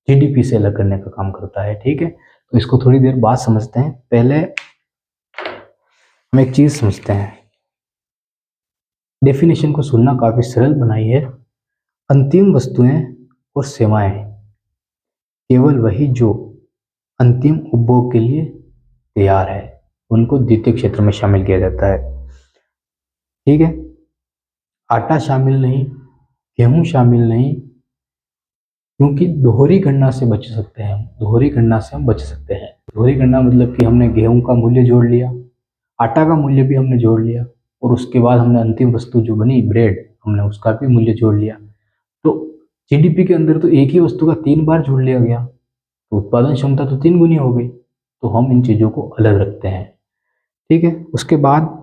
Speaker 1: जीडीपी से अलग करने का काम करता है, ठीक है। तो इसको थोड़ी देर बाद समझते हैं, पहले हम एक चीज समझते हैं। डेफिनेशन को सुनना, काफी सरल बनाई है। अंतिम वस्तुएं और सेवाएं, केवल वही जो अंतिम उपभोग के लिए तैयार है, उनको द्वितीय क्षेत्र में शामिल किया जाता है, ठीक है। आटा शामिल नहीं, गेहूं शामिल नहीं, क्योंकि दोहरी गणना से बच सकते हैं हम, दोहरी गणना से हम बच सकते हैं। दोहरी गणना मतलब कि हमने गेहूं का मूल्य जोड़ लिया, आटा का मूल्य भी हमने जोड़ लिया, और उसके बाद हमने अंतिम वस्तु जो बनी ब्रेड, हमने उसका भी मूल्य जोड़ लिया। तो जीडीपी के अंदर तो एक ही वस्तु का 3 बार जोड़ लिया गया, तो उत्पादन क्षमता तो 3 गुनी हो गई। तो हम इन चीजों को अलग रखते हैं, ठीक है। उसके बाद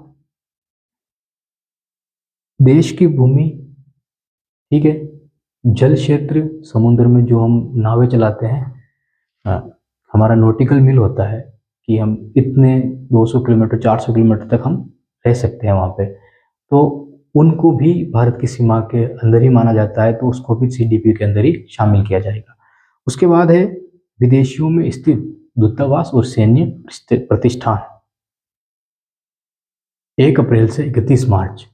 Speaker 1: देश की भूमि, ठीक है, जल क्षेत्र, समुद्र में जो हम नावें चलाते हैं, हमारा नॉटिकल मिल होता है कि हम इतने 200 किलोमीटर 400 किलोमीटर तक हम रह सकते हैं वहाँ पे, तो उनको भी भारत की सीमा के अंदर ही माना जाता है, तो उसको भी जीडीपी के अंदर ही शामिल किया जाएगा। उसके बाद है विदेशियों में स्थित दूतावास और सैन्य प्रतिष्ठान। 1 अप्रैल से 31 मार्च,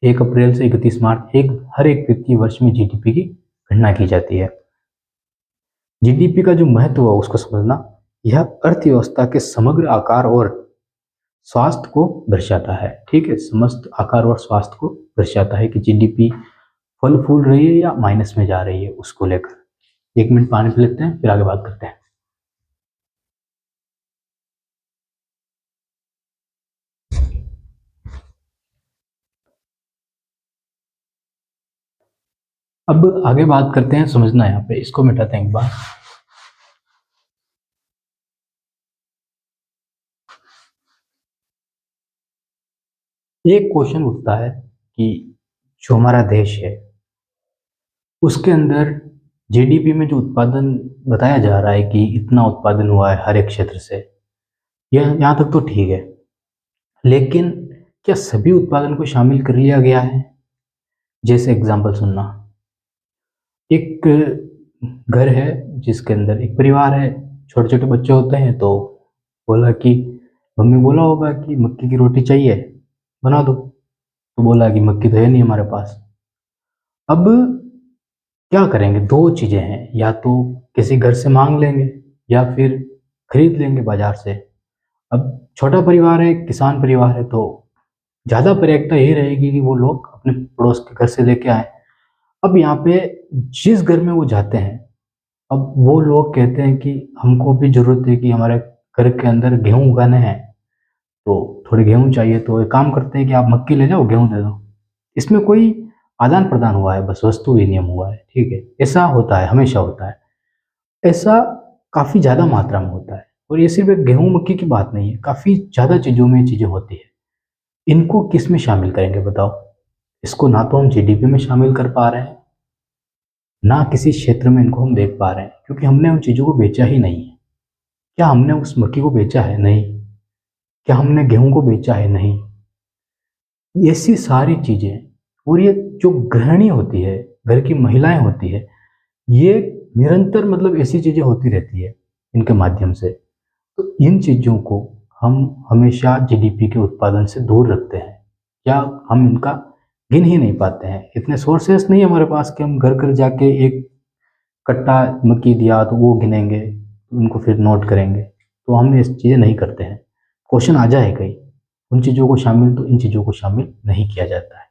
Speaker 1: 1 अप्रैल से 31 मार्च हर एक वित्तीय वर्ष में जीडीपी की गणना की जाती है। जीडीपी का जो महत्व है उसको समझना, यह अर्थव्यवस्था के समग्र आकार और स्वास्थ्य को दर्शाता है, ठीक है, समस्त आकार और स्वास्थ्य को दर्शाता है कि जीडीपी फल फूल रही है या माइनस में जा रही है, उसको लेकर। 1 मिनट पानी पी लेते हैं, फिर आगे बात करते हैं। अब आगे बात करते हैं, समझना यहाँ पे, इसको मिटाते हैं एक बार। एक क्वेश्चन उठता है कि जो हमारा देश है उसके अंदर जीडीपी में जो उत्पादन बताया जा रहा है कि इतना उत्पादन हुआ है हर एक क्षेत्र से, यह यहाँ तक तो ठीक है, लेकिन क्या सभी उत्पादन को शामिल कर लिया गया है? जैसे एग्जांपल सुनना, एक घर है जिसके अंदर एक परिवार है, छोटे छोटे बच्चे होते हैं, तो बोला कि मम्मी बोला होगा कि मक्की की रोटी चाहिए, बना दो, तो बोला कि मक्की तो है नहीं हमारे पास। अब क्या करेंगे? दो चीज़ें हैं, या तो किसी घर से मांग लेंगे या फिर खरीद लेंगे बाजार से। अब छोटा परिवार है, किसान परिवार है, तो ज़्यादा प्रायिकता यही रहेगी कि वो लोग अपने पड़ोस के घर से लेके आए। अब यहाँ पे जिस घर में वो जाते हैं, अब वो लोग कहते हैं कि हमको भी ज़रूरत है कि हमारे घर के अंदर गेहूँ उगाने हैं, तो थोड़ी गेहूँ चाहिए, तो एक काम करते हैं कि आप मक्की ले जाओ, गेहूँ दे दो। इसमें कोई आदान प्रदान हुआ है, बस वस्तु विनिमय हुआ है, ठीक है। ऐसा होता है, हमेशा होता है, ऐसा काफ़ी ज़्यादा मात्रा में होता है। और ये सिर्फ एक गेहूँ मक्की की बात नहीं है, काफ़ी ज़्यादा चीज़ों में ये चीज़ें होती है। इनको किस में शामिल करेंगे बताओ? इसको ना तो हम जीडीपी में शामिल कर पा रहे हैं, ना किसी क्षेत्र में इनको हम देख पा रहे हैं, क्योंकि हमने उन चीज़ों को बेचा ही नहीं है। क्या हमने उस मक्की को बेचा है? नहीं। क्या हमने गेहूं को बेचा है? नहीं। ऐसी सारी चीज़ें, और ये जो गृहिणी होती है, घर की महिलाएं होती है, ये निरंतर मतलब ऐसी चीज़ें होती रहती है इनके माध्यम से। तो इन चीज़ों को हम हमेशा जीडीपी के उत्पादन से दूर रखते हैं, या हम इनका गिन ही नहीं पाते हैं। इतने सोर्सेस नहीं है हमारे पास कि हम घर घर जाके एक कट्टा मक्की दिया तो वो गिनेंगे, उनको फिर नोट करेंगे, तो हम ये चीज़ें नहीं करते हैं। क्वेश्चन आ जाए कहीं उन चीज़ों को शामिल, तो इन चीज़ों को शामिल नहीं किया जाता है।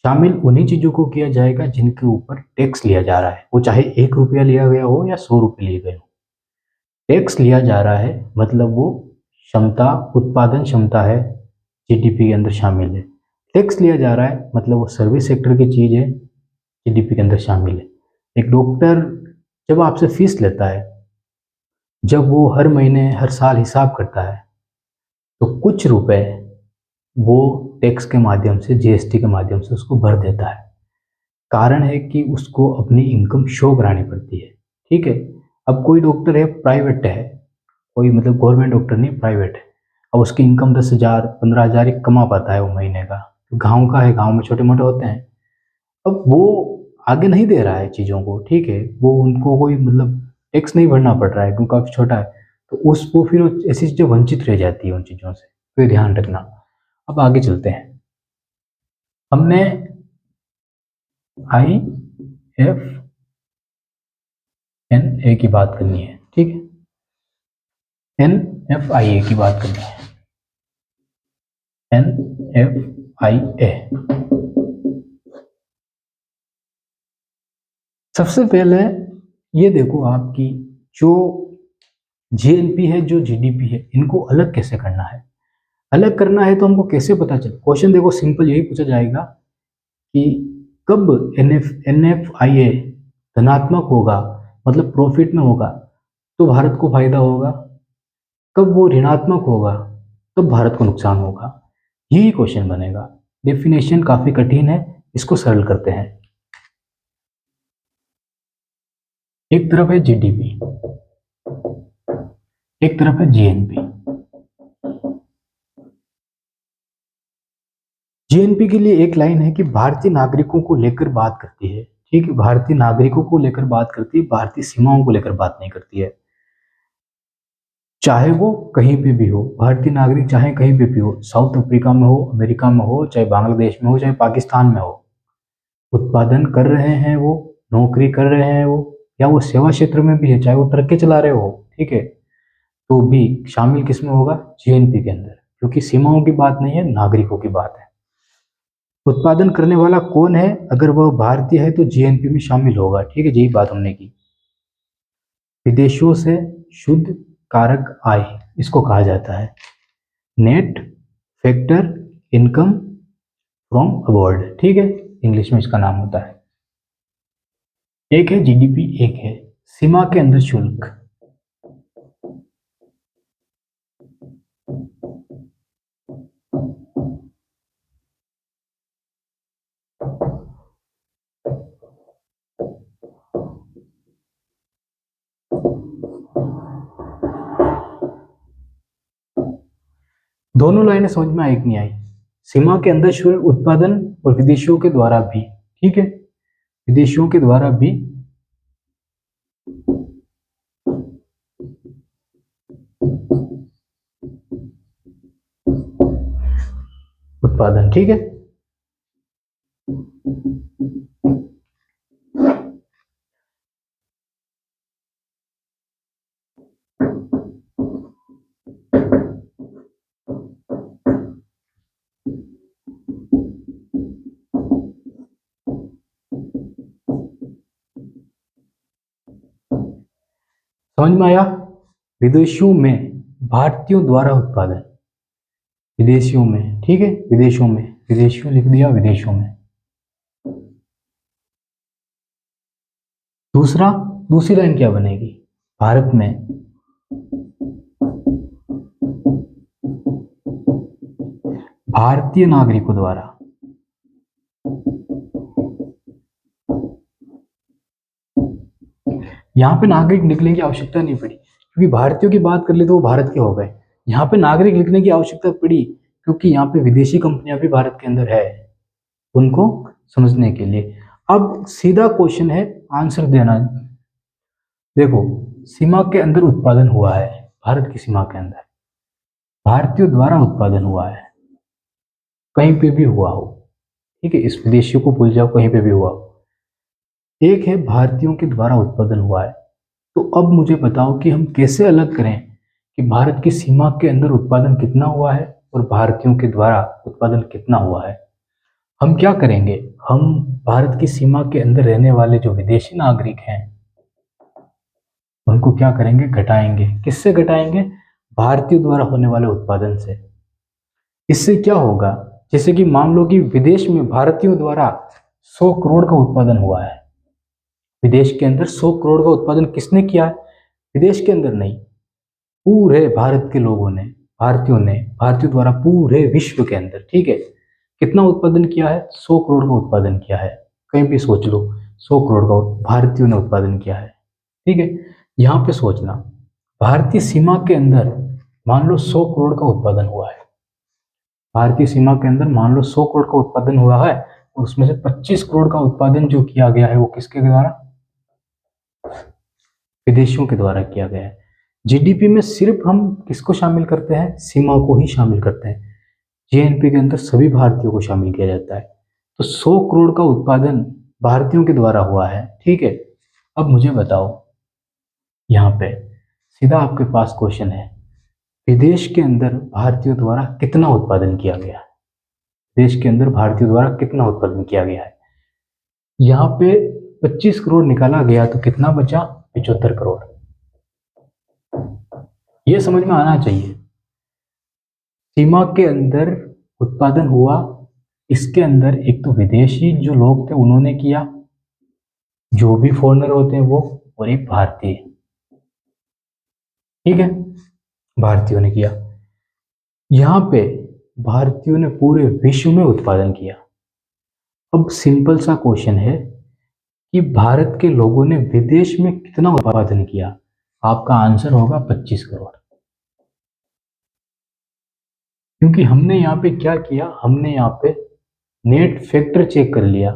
Speaker 1: शामिल उन्हीं चीज़ों को किया जाएगा जिनके ऊपर टैक्स लिया जा रहा है, वो चाहे 1 रुपया लिया गया हो या 100 रुपये लिए गए हो। टैक्स लिया जा रहा है मतलब वो क्षमता, उत्पादन क्षमता है, जीडीपी के अंदर शामिल है। टैक्स लिया जा रहा है मतलब वो सर्विस सेक्टर की चीज़ है, जीडीपी के अंदर शामिल है। एक डॉक्टर जब आपसे फीस लेता है, जब वो हर महीने हर साल हिसाब करता है, तो कुछ रुपए वो टैक्स के माध्यम से, जीएसटी के माध्यम से उसको भर देता है। कारण है कि उसको अपनी इनकम शो करानी पड़ती है, ठीक है। अब कोई डॉक्टर है, प्राइवेट है, कोई मतलब गवर्नमेंट डॉक्टर नहीं, प्राइवेट है, अब उसकी इनकम 10,000 15,000 ही कमा पाता है वो महीने का। तो गाँव का है, गाँव में छोटे मोटे होते हैं। अब वो आगे नहीं दे रहा है चीज़ों को, ठीक है, वो उनको कोई मतलब टैक्स नहीं भरना पड़ रहा है क्योंकि काफ़ी छोटा है, तो उसको फिर ऐसी चीज़ें वंचित रह जाती है उन चीज़ों से, तो ये ध्यान रखना। अब आगे चलते हैं, हमने आई एफ एन ए की बात करनी है, ठीक है, एन एफ आई ए की बात करनी है, एन एफ आई ए। सबसे पहले ये देखो आपकी जो जीएनपी है, जो जीडीपी है, इनको अलग कैसे करना है? अलग करना है तो हमको कैसे पता चले? क्वेश्चन देखो सिंपल यही पूछा जाएगा कि कब एनएफआईए धनात्मक होगा, मतलब प्रॉफिट में होगा, तो भारत को फायदा होगा। कब वो ऋणात्मक होगा, तब भारत को नुकसान होगा। यही क्वेश्चन बनेगा। डेफिनेशन काफी कठिन है, इसको सरल करते हैं। एक तरफ है जीडीपी, एक तरफ है जीएनपी। जीएनपी के लिए एक लाइन है कि भारतीय नागरिकों को लेकर बात करती है, ठीक है, भारतीय नागरिकों को लेकर बात करती है, भारतीय सीमाओं को लेकर बात नहीं करती है। चाहे वो कहीं पे भी हो, भारतीय नागरिक चाहे कहीं पे भी हो, साउथ अफ्रीका में हो, अमेरिका में हो, चाहे बांग्लादेश में हो, चाहे पाकिस्तान में हो, उत्पादन कर रहे हैं वो, नौकरी कर रहे हैं वो, या वो सेवा क्षेत्र में भी है, चाहे वो ट्रकें चला रहे हो, ठीक है, तो भी शामिल किस में होगा? जीएनपी के अंदर। क्योंकि सीमाओं की बात नहीं है, नागरिकों की बात है। उत्पादन करने वाला कौन है? अगर वह भारतीय है तो जीएनपी में शामिल होगा। ठीक है, यही बात हमने की। विदेशों से शुद्ध कारक आय इसको कहा जाता है net factor income from abroad. ठीक है, इंग्लिश में इसका नाम होता है। एक है जीडीपी, एक है सीमा के अंदर शुल्क। दोनों लाइनें समझ में आई कि नहीं आई? सीमा के अंदर शुल्क उत्पादन और विदेशियों के द्वारा भी। ठीक है, विदेशियों के द्वारा भी उत्पादन। ठीक है, समझ में आया? विदेशियों में भारतीयों द्वारा उत्पादन, विदेशियों में। ठीक है, विदेशों में, विदेशियों लिख दिया, विदेशों में। दूसरा, दूसरी लाइन क्या बनेगी? भारत में भारतीय नागरिकों द्वारा यहाँ पे नागरिक लिखने की आवश्यकता नहीं पड़ी, क्योंकि भारतीयों की बात कर ले तो वो भारत के हो गए। यहाँ पे नागरिक लिखने की आवश्यकता पड़ी क्योंकि यहाँ पे विदेशी कंपनियां भी भारत के अंदर है, उनको समझने के लिए। अब सीधा क्वेश्चन है, आंसर देना। देखो, सीमा के अंदर उत्पादन हुआ है, भारत की सीमा के अंदर भारतीयों द्वारा उत्पादन हुआ है, कहीं पे भी हुआ हो। ठीक है, इस विदेशियों को भूल जाओ, कहीं पे भी हुआ हो। एक है भारतीयों के द्वारा उत्पादन हुआ है। तो अब मुझे बताओ कि हम कैसे अलग करें कि भारत की सीमा के अंदर उत्पादन कितना हुआ है और भारतीयों के द्वारा उत्पादन कितना हुआ है। हम क्या करेंगे, हम भारत की सीमा के अंदर रहने वाले जो विदेशी नागरिक हैं उनको क्या करेंगे, घटाएंगे। किससे घटाएंगे? भारतीय द्वारा होने वाले उत्पादन से। इससे क्या होगा, जैसे कि मान लो कि विदेश में भारतीयों द्वारा 100 करोड़ का उत्पादन हुआ है। विदेश के अंदर 100 करोड़ का उत्पादन किसने किया है? विदेश के अंदर नहीं, पूरे भारत के लोगों ने, भारतीयों ने, भारतीयों द्वारा पूरे विश्व के अंदर। ठीक है, कितना उत्पादन किया है? 100 करोड़ का उत्पादन किया है। कहीं भी सोच लो, 100 करोड़ का भारतीयों ने उत्पादन किया है। ठीक है, यहाँ पे सोचना, भारतीय सीमा के अंदर मान लो 100 करोड़ का उत्पादन हुआ है। भारतीय सीमा के अंदर मान लो 100 करोड़ का उत्पादन हुआ है, और उसमें से 25 करोड़ का उत्पादन जो किया गया है वो किसके द्वारा? विदेशियों के द्वारा किया गया है। जीडीपी में सिर्फ हम किसको शामिल करते हैं? सीमा को ही शामिल करते हैं। जीएनपी के अंदर सभी भारतीयों को शामिल किया जाता है। तो 100 करोड़ का उत्पादन भारतीयों के द्वारा हुआ है। ठीक है, अब मुझे बताओ, यहाँ पे सीधा आपके पास क्वेश्चन है, विदेश के अंदर भारतीयों द्वारा कितना उत्पादन किया गया है? देश के अंदर भारतीयों द्वारा कितना उत्पादन किया गया है? यहाँ पे 25 करोड़ निकाला गया तो कितना बचा? 75 करोड़। ये समझ में आना चाहिए। सीमा के अंदर उत्पादन हुआ, इसके अंदर एक तो विदेशी जो लोग थे उन्होंने किया, जो भी फॉरेनर होते हैं वो, और एक भारतीय। ठीक है, भारतीयों ने किया। यहाँ पे भारतीयों ने पूरे विश्व में उत्पादन किया। अब सिंपल सा क्वेश्चन है कि भारत के लोगों ने विदेश में कितना उत्पादन किया? आपका आंसर होगा 25 करोड़। क्योंकि हमने यहाँ पे क्या किया, हमने यहाँ पे नेट फैक्टर चेक कर लिया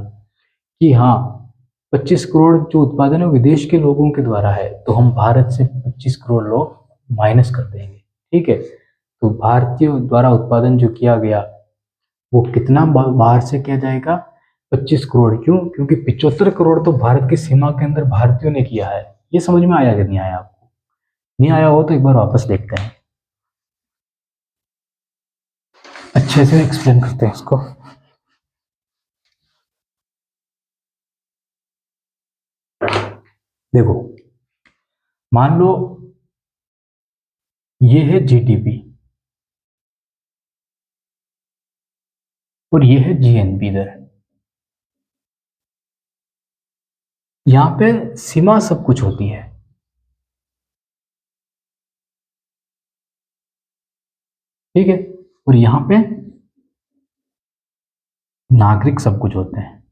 Speaker 1: कि हाँ, 25 करोड़ जो उत्पादन है विदेश के लोगों के द्वारा है, तो हम भारत से 25 करोड़ लोग माइनस कर देंगे। ठीक है, तो भारतीय द्वारा उत्पादन जो किया गया वो कितना बाहर से किया जाएगा? 25 करोड़। क्यों? क्योंकि 75 करोड़ तो भारत की सीमा के अंदर भारतीयों ने किया है। ये समझ में आया कि नहीं आया? आपको नहीं आया हो तो एक बार वापस देखते हैं। अच्छे से एक्सप्लेन करते हैं इसको। देखो, मान लो ये है जीडीपी और ये है जीएनपी दर। यहां पे सीमा सब कुछ होती है, ठीक है, और यहां पे नागरिक सब कुछ होते हैं।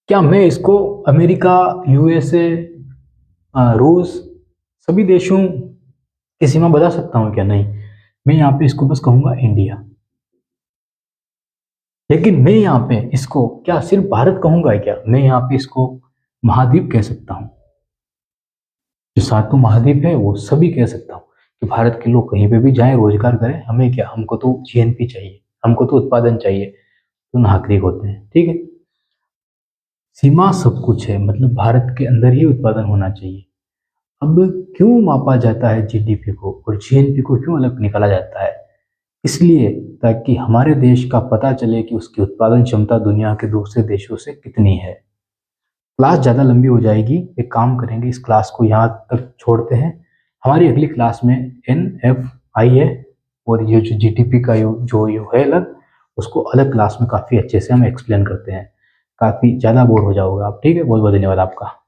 Speaker 1: क्या मैं इसको अमेरिका, यूएसए, रूस, सभी देशों की सीमा बता सकता हूं क्या? नहीं, मैं यहाँ पे इसको बस कहूंगा इंडिया। लेकिन मैं यहाँ पे इसको क्या सिर्फ भारत कहूंगा क्या? मैं यहाँ पे इसको महाद्वीप कह सकता हूँ। जो सातों महाद्वीप है वो सभी कह सकता हूँ कि भारत के लोग कहीं पे भी जाएं, रोजगार करें, हमें क्या, हमको तो जीएनपी चाहिए, हमको तो उत्पादन चाहिए, तो नागरिक होते हैं, ठीक है। सीमा सब कुछ है, मतलब भारत के अंदर ही उत्पादन होना चाहिए। अब क्यों मापा जाता है जीडीपी को और जीएनपी को क्यों अलग निकाला जाता है? इसलिए ताकि हमारे देश का पता चले कि उसकी उत्पादन क्षमता दुनिया के दूसरे देशों से कितनी है। क्लास ज़्यादा लंबी हो जाएगी, एक काम करेंगे, इस क्लास को यहाँ तक छोड़ते हैं। हमारी अगली क्लास में NFI है और ये जो जीडीपी का जो है अलग, उसको अलग क्लास में काफ़ी अच्छे से हम एक्सप्लेन करते हैं। काफ़ी ज़्यादा बोर हो जाओगे आप, ठीक है। बहुत बहुत धन्यवाद आपका।